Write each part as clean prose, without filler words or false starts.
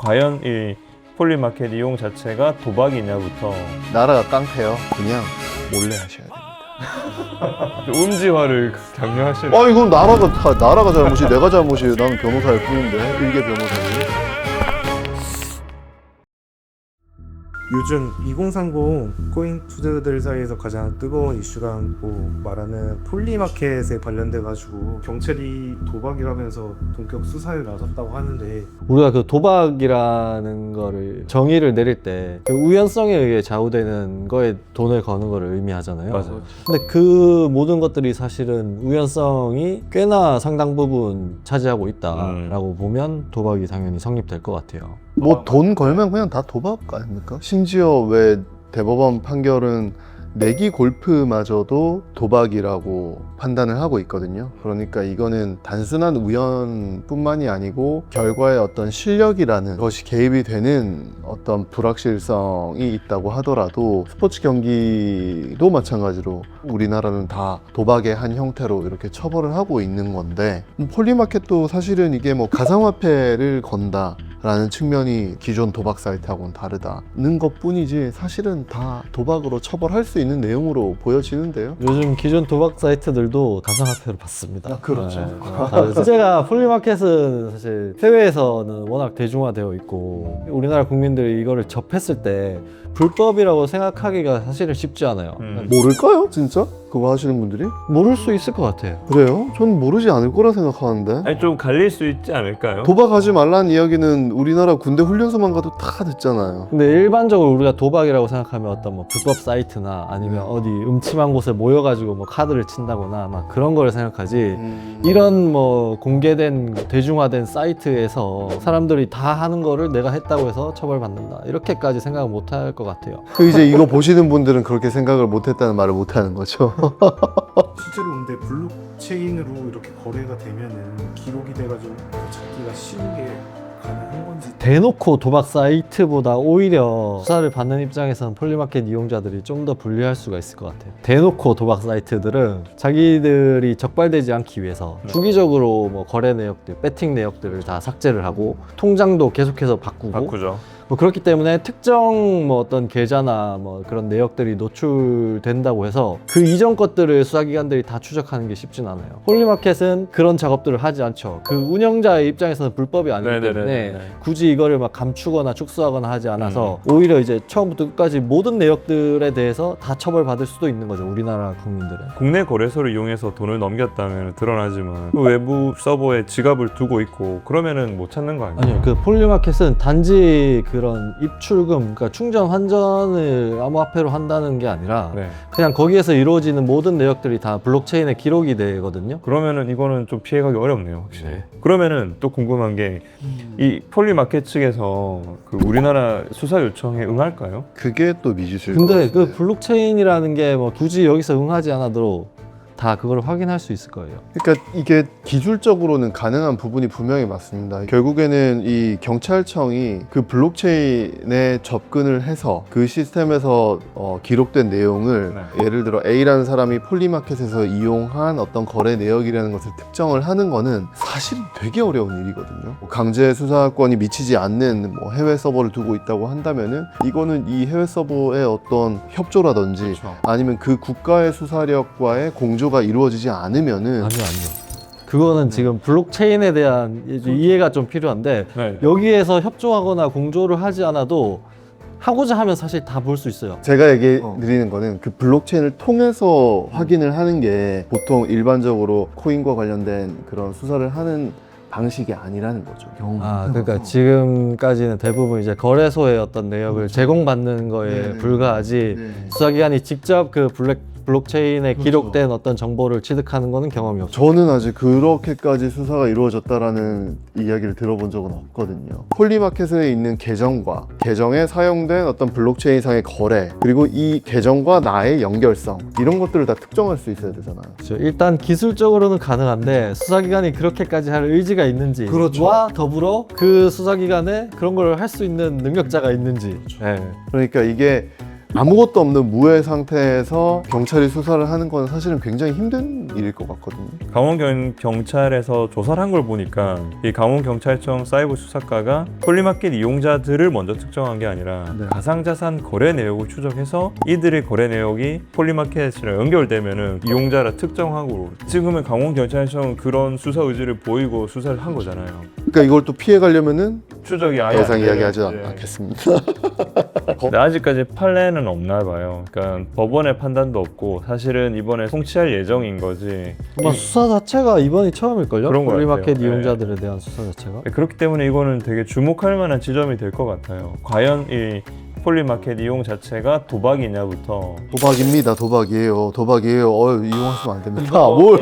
과연 이 폴리마켓 이용 자체가 도박이냐부터 나라가 깡패요. 그냥 몰래 하셔야 됩니다. 음지화를 강요하시는. 이건 나라가 잘못이 내가 잘못이에요. 나는 변호사일 뿐인데 일개 변호사님. 요즘 2030 코인 투자자들 사이에서 가장 뜨거운 이슈라고 말하는 폴리마켓에 관련돼 가지고 경찰이 도박이라면서 본격 수사에 나섰다고 하는데 우리가 그 도박이라는 거를 정의를 내릴 때 그 우연성에 의해 좌우되는 거에 돈을 거는 거를 의미하잖아요. 맞아요. 근데 그 모든 것들이 사실은 우연성이 꽤나 상당 부분 차지하고 있다라고 보면 도박이 당연히 성립될 것 같아요. 뭐 돈 걸면 그냥 다 도박 아닙니까? 심지어 왜 대법원 판결은 내기 골프마저도 도박이라고 판단을 하고 있거든요. 그러니까 이거는 단순한 우연뿐만이 아니고 결과의 어떤 실력이라는 것이 개입이 되는 어떤 불확실성이 있다고 하더라도 스포츠 경기도 마찬가지로 우리나라는 다 도박의 한 형태로 이렇게 처벌을 하고 있는 건데 폴리마켓도 사실은 이게 뭐 가상화폐를 건다 라는 측면이 기존 도박 사이트하고는 다르다는 것 뿐이지 사실은 다 도박으로 처벌할 수 있는 내용으로 보여지는데요. 요즘 기존 도박 사이트들도 가상화폐로 받습니다. 그렇죠. 문제가 폴리마켓은 사실 해외에서는 워낙 대중화되어 있고 우리나라 국민들이 이거를 접했을 때 불법이라고 생각하기가 사실은 쉽지 않아요. 모를까요? 진짜? 그거 하시는 분들이? 모를 수 있을 것 같아요. 그래요? 전 모르지 않을 거라 생각하는데. 아니 좀 갈릴 수 있지 않을까요? 도박하지 말라는 이야기는 우리나라 군대 훈련소만 가도 다 듣잖아요. 근데 일반적으로 우리가 도박이라고 생각하면 어떤 뭐 불법 사이트나 아니면 어디 음침한 곳에 모여가지고 뭐 카드를 친다거나 막 그런 걸 생각하지 이런 뭐 공개된 대중화된 사이트에서 사람들이 다 하는 거를 내가 했다고 해서 처벌받는다 이렇게까지 생각을 못 할 것 같아요. 이제 이거 보시는 분들은 그렇게 생각을 못했다는 말을 못하는 거죠. 실제로 근데 블록체인으로 이렇게 거래가 되면은 기록이 돼가지고 찾기가 쉬운 게 가능한 건지 대놓고 도박 사이트보다 오히려 수사를 받는 입장에서는 폴리마켓 이용자들이 좀 더 불리할 수가 있을 것 같아요. 대놓고 도박 사이트들은 자기들이 적발되지 않기 위해서 주기적으로 뭐 거래 내역들, 배팅 내역들을 다 삭제를 하고 통장도 계속해서 바꾸죠. 뭐 그렇기 때문에 특정 뭐 어떤 계좌나 뭐 그런 내역들이 노출된다고 해서 그 이전 것들을 수사기관들이 다 추적하는 게 쉽진 않아요. 폴리마켓은 그런 작업들을 하지 않죠. 그 운영자의 입장에서는 불법이 아니기 때문에 네네네네. 굳이 이거를 막 감추거나 축소하거나 하지 않아서 오히려 이제 처음부터 끝까지 모든 내역들에 대해서 다 처벌받을 수도 있는 거죠. 우리나라 국민들은. 국내 거래소를 이용해서 돈을 넘겼다면 드러나지만 그 외부 서버에 지갑을 두고 있고 그러면은 못 찾는 거 아니에요? 아니요, 그 폴리마켓은 단지 그런 입출금, 그러니까 충전 환전을 암호화폐로 한다는 게 아니라 네. 그냥 거기에서 이루어지는 모든 내역들이 다 블록체인에 기록이 되거든요. 그러면은 이거는 좀 피해가기 어렵네요, 확실히. 그러면은 또 궁금한 게 이 폴리마켓 측에서 그 우리나라 수사 요청에 응할까요? 그게 또 미지수일 것 근데 같아요. 그 블록체인이라는 게 뭐 굳이 여기서 응하지 않아도 다 그걸 확인할 수 있을 거예요. 그러니까 이게 기술적으로는 가능한 부분이 분명히 맞습니다. 결국에는 이 경찰청이 그 블록체인에 접근을 해서 그 시스템에서 기록된 내용을 예를 들어 A라는 사람이 폴리마켓에서 이용한 어떤 거래 내역이라는 것을 특정을 하는 거는 사실 되게 어려운 일이거든요. 강제 수사권이 미치지 않는 뭐 해외 서버를 두고 있다고 한다면은 이거는 이 해외 서버의 어떤 협조라든지 그렇죠. 아니면 그 국가의 수사력과의 공조가 이루어지지 않으면은 아니요. 그거는 지금 블록체인에 대한 이해가 좀 필요한데 네. 여기에서 협조하거나 공조를 하지 않아도 하고자 하면 사실 다 볼 수 있어요. 제가 얘기 드리는 거는 그 블록체인을 통해서 확인을 하는 게 보통 일반적으로 코인과 관련된 그런 수사를 하는 방식이 아니라는 거죠. 그러니까 지금까지는 대부분 이제 거래소의 어떤 내역을 제공받는 거에 불과하지 수사기관이 직접 그 블록체인에 기록된 어떤 정보를 취득하는 거는 경험이 없죠. 저는 아직 그렇게까지 수사가 이루어졌다라는 이야기를 들어본 적은 없거든요. 폴리마켓에 있는 계정과 계정에 사용된 어떤 블록체인상의 거래 그리고 이 계정과 나의 연결성 이런 것들을 다 특정할 수 있어야 되잖아요. 그렇죠. 일단 기술적으로는 가능한데 수사기관이 그렇게까지 할 의지가 있는지와 그렇죠. 더불어 그 수사기관에 그런 걸 할 수 있는 능력자가 있는지. 네. 그러니까 이게 아무것도 없는 무해 상태에서 경찰이 수사를 하는 건 사실은 굉장히 힘든 일일 것 같거든요. 강원 경찰에서 조사를 한 걸 보니까 이 강원경찰청 사이버 수사과가 폴리마켓 이용자들을 먼저 특정한 게 아니라 네. 가상자산 거래 내역을 추적해서 이들의 거래 내역이 폴리마켓이랑 연결되면은 이용자라 특정하고 지금은 강원경찰청은 그런 수사 의지를 보이고 수사를 한 거잖아요. 그러니까 이걸 또 피해 가려면은 추적이 아예 더 이상 안 되는, 이야기하지 네. 않겠습니다. 근데 아직까지 판례는 없나 봐요. 그러니까 법원의 판단도 없고 사실은 이번에 송치할 예정인 거지. 아마 수사 자체가 이번이 처음일걸요? 그런 것 폴리마켓 같아요. 이용자들에 대한 수사 자체가. 그렇기 때문에 이거는 되게 주목할 만한 지점이 될 것 같아요. 과연 이 폴리마켓 이용 자체가 도박이냐부터 도박입니다. 도박이에요. 이용하시면 안 됩니다. 뭘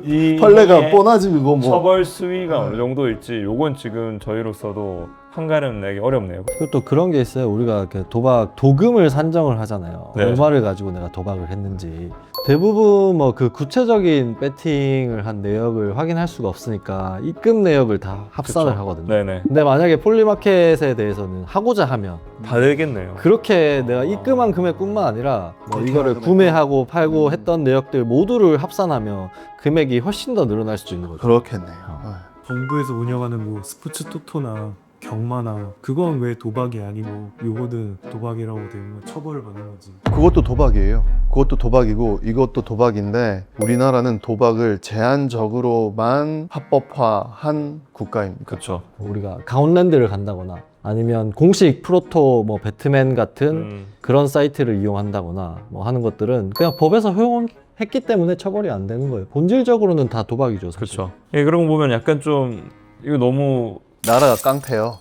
이 판례가 뻔하지 이거 뭐. 처벌 수위가 어느 정도일지 요건 지금 저희로서도 판가름 내기 어렵네요. 그리고 또 그런 게 있어요. 우리가 이렇게 도박 도금을 산정을 하잖아요. 네. 얼마를 가지고 내가 도박을 했는지. 대부분 뭐 그 구체적인 배팅을 한 내역을 확인할 수가 없으니까 입금 내역을 다 합산을 그쵸. 하거든요. 네네. 근데 만약에 폴리마켓에 대해서는 하고자 하면 다 되겠네요. 그렇게 내가 입금한 금액뿐만 아니라 뭐 이거를 구매하고 팔고 했던 내역들 모두를 합산하면 금액이 훨씬 더 늘어날 수도 있는 거죠. 그렇겠네요. 정부에서 운영하는 뭐 스포츠 토토나 경마나 그건 왜 도박이 아니고 요거는 도박이라고 되면 처벌을 받는 거지. 그것도 도박이에요. 그것도 도박이고 이것도 도박인데 우리나라는 도박을 제한적으로만 합법화한 국가입니다. 그렇죠. 우리가 강원랜드를 간다거나 아니면 공식 프로토 뭐 배트맨 같은 그런 사이트를 이용한다거나 뭐 하는 것들은 그냥 법에서 허용했기 때문에 처벌이 안 되는 거예요. 본질적으로는 다 도박이죠. 사실. 그렇죠. 예, 그런 거 보면 약간 좀 이거 너무 나라가 깡패요.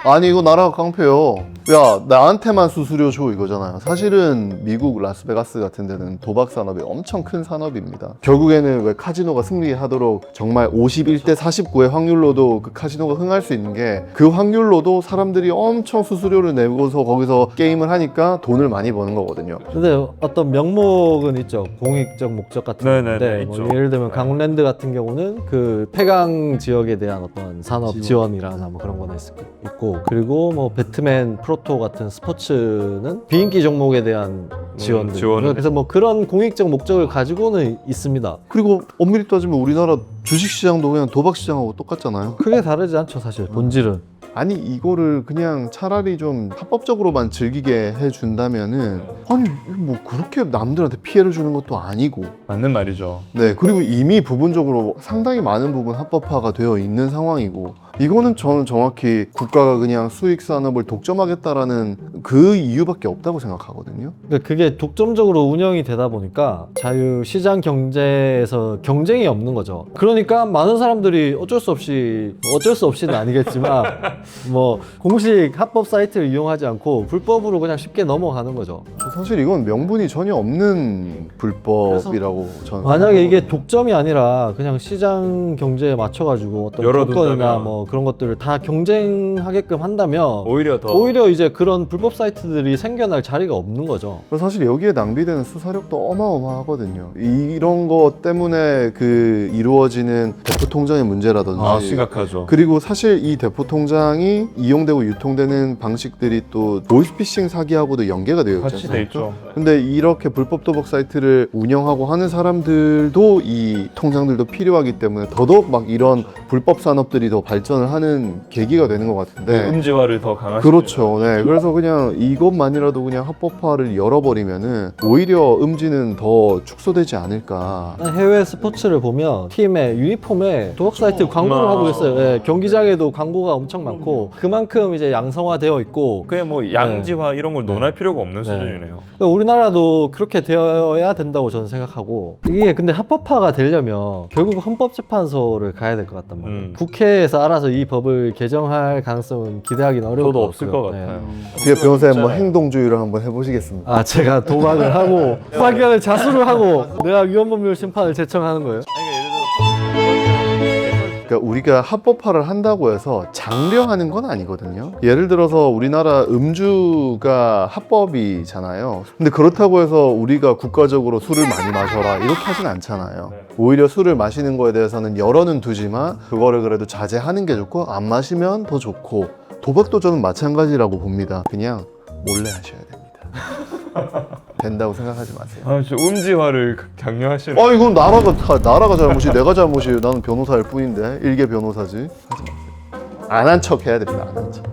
아니 이거 나라가 깡패요. 야 나한테만 수수료 줘 이거잖아요. 사실은 미국 라스베가스 같은 데는 도박 산업이 엄청 큰 산업입니다. 결국에는 왜 카지노가 승리하도록 정말 51대 49의 확률로도 그 카지노가 흥할 수 있는 게 그 확률로도 사람들이 엄청 수수료를 내고서 거기서 게임을 하니까 돈을 많이 버는 거거든요. 근데 어떤 명목은 있죠. 공익적 목적 같은 네네네, 건데 뭐 있죠. 예를 들면 네. 강원랜드 같은 경우는 그 폐강 지역에 대한 어떤 산업 지원. 지원이라나 뭐 그런 거는 있고 그리고 뭐 배트맨 프로토 같은 스포츠는 비인기 종목에 대한 지원들 지원을 그래서 뭐 그런 공익적 목적을 가지고는 있습니다. 그리고 엄밀히 따지면 우리나라 주식시장도 그냥 도박시장하고 똑같잖아요. 크게 다르지 않죠 사실 본질은. 아니 이거를 그냥 차라리 좀 합법적으로만 즐기게 해준다면은 아니 뭐 그렇게 남들한테 피해를 주는 것도 아니고 맞는 말이죠. 네 그리고 이미 부분적으로 상당히 많은 부분 합법화가 되어 있는 상황이고 이거는 저는 정확히 국가가 그냥 수익 산업을 독점하겠다라는 그 이유밖에 없다고 생각하거든요. 그러니까 그게 독점적으로 운영이 되다 보니까 자유시장 경제에서 경쟁이 없는 거죠. 그러니까 많은 사람들이 어쩔 수 없이는 아니겠지만 뭐 공식 합법 사이트를 이용하지 않고 불법으로 그냥 쉽게 넘어가는 거죠. 사실 이건 명분이 전혀 없는 불법이라고 저는 만약에 이게 독점이 아니라 그냥 시장 경제에 맞춰가지고 어떤 열어둔다면. 조건이나 뭐 그런 것들을 다 경쟁하게끔 한다면 오히려 이제 그런 불법 사이트들이 생겨날 자리가 없는 거죠. 사실 여기에 낭비되는 수사력도 어마어마하거든요. 이런 것 때문에 그 이루어지는 대포 통장의 문제라든지 심각하죠. 그리고 사실 이 대포 통장이 이용되고 유통되는 방식들이 또 보이스피싱 사기하고도 연계가 되어 같이 돼 있잖아요. 있죠. 근데 이렇게 불법 도박 사이트를 운영하고 하는 사람들도 이 통장들도 필요하기 때문에 더더욱 막 이런 불법 산업들이 더 발전을 하는 계기가 되는 것 같은데 음지화를 더 강화시키는. 그렇죠. 네. 그래서 그냥 이것만이라도 그냥 합법화를 열어버리면은 오히려 음지는 더 축소되지 않을까. 해외 스포츠를 보면 팀의 유니폼에 도박 사이트 광고를 하고 있어요. 예, 경기장에도 광고가 엄청 많고 그만큼 이제 양성화되어 있고 그게 뭐 양지화 이런 걸 논할 필요가 없는 수준이네요. 그러니까 우리나라도 그렇게 되어야 된다고 저는 생각하고 이게 근데 합법화가 되려면 결국 헌법재판소를 가야 될 것 같단 말이에요. 국회에서 알아서 이 법을 개정할 가능성은 기대하기는 어려울 저도 것 없을 같고요. 것 같아요. 뒤에 변호사님 뭐 진짜요. 행동주의를 한번 해보시겠습니다. 아 제가 도박을 하고 판결을 자수를 하고 내가 위헌법률 심판을 제청하는 거예요? 그러니까 우리가 합법화를 한다고 해서 장려하는 건 아니거든요. 예를 들어서 우리나라 음주가 합법이잖아요. 근데 그렇다고 해서 우리가 국가적으로 술을 많이 마셔라 이렇게 하진 않잖아요. 오히려 술을 마시는 거에 대해서는 열어는 두지만 그거를 그래도 자제하는 게 좋고 안 마시면 더 좋고 도박도 저는 마찬가지라고 봅니다. 그냥 몰래 하셔야 됩니다. 된다고 생각하지 마세요. 아, 저 음지화를 강요하시는. 이건 나라가 잘못이 내가 잘못이에요. 나는 변호사일 뿐인데 일개 변호사지. 하지 마세요. 안 한 척 해야 됩니다. 안 한 척.